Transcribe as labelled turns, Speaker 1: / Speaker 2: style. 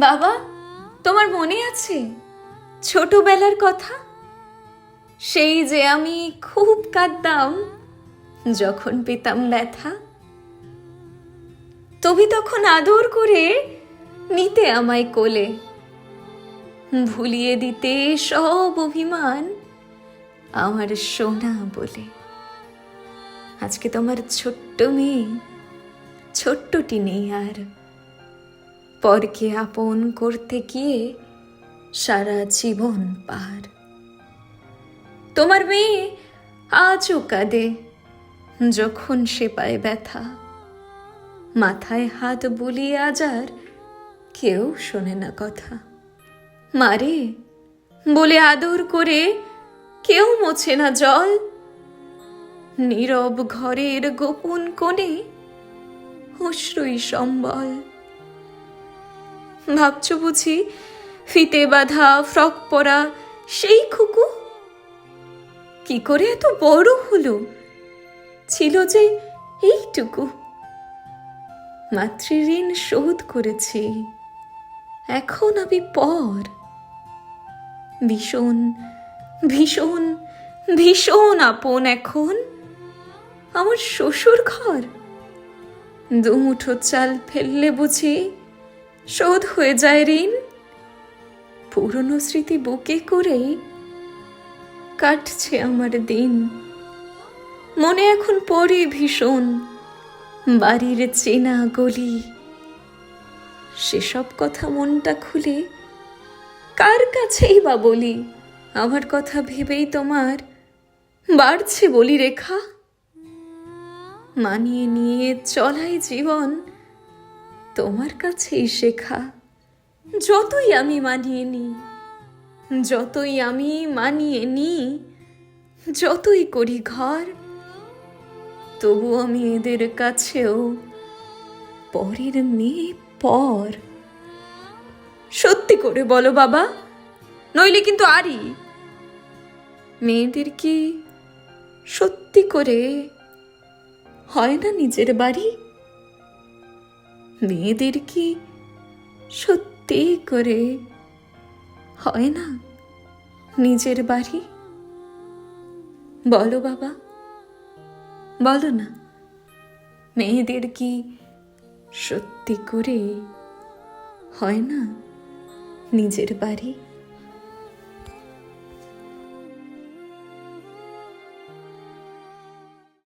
Speaker 1: বাবা, তোমার মনে আছে ছোটবেলার কথা? সেই যে আমি খুব কাঁদতাম যখন পেতাম ব্যথা। তুমি তখন আদর করে নিতে আমায় কোলে, ভুলিয়ে দিতে সব অভিমান আমার সোনা বলে। আজকে তোমার ছোট্ট মেয়ে ছোট্টটি নেই আর, পরকে আপন করতে গিয়ে সারা জীবন পার। তোমার মেয়ে আজও কাঁদে যখন সে পায় ব্যথা, মাথায় হাত বুলিয়ে আজ আর কেউ শোনে না কথা। মারে বলে আদর করে কেউ মোছে না জল, নীরব ঘরের গোপন কোণে অশ্রুই সম্বল। ভাবছো বুঝি ফিতে বাঁধা ফ্রক পরা সেই খুকু কি করে এত বড় হলো, ছিল যে এইটুকু। মাতৃঋণ শোধ করেছি, এখন আমি পর। ভীষণ ভীষণ ভীষণ আপন এখন আমার শ্বশুর ঘর। দুমুঠো চাল ফেললে বুঝি শোধ হয়ে যায় ঋণ। পুরনো স্মৃতি বুকে করে কাটছে আমার দিন। মনে এখন পড়ে ভীষণ বাড়ির চেনা গলি। সেসব কথা মনটা খুলে কার কাছেই বা বলি? আমার কথা ভেবেই তোমার বাড়ছে বলি রেখা। মানিয়ে নিয়ে চলাই জীবন তোমার কাছেই শেখা। যতই আমি মানিয়ে নিই, যতই আমি মানিয়ে নিই, যতই করি ঘর, তবু আমি এদের কাছেও পরের মেয়ে পর। সত্যি করে বলো বাবা, নইলে কিন্তু আরই। মেয়েদের কি সত্যি করে হয় না নিজের বাড়ি? মেয়েদের কি সত্যি করে হয় না নিজের বাড়ি? বলো বাবা, বলো না, মেয়েদের কি সত্যি করে হয় না নিজের বাড়ি?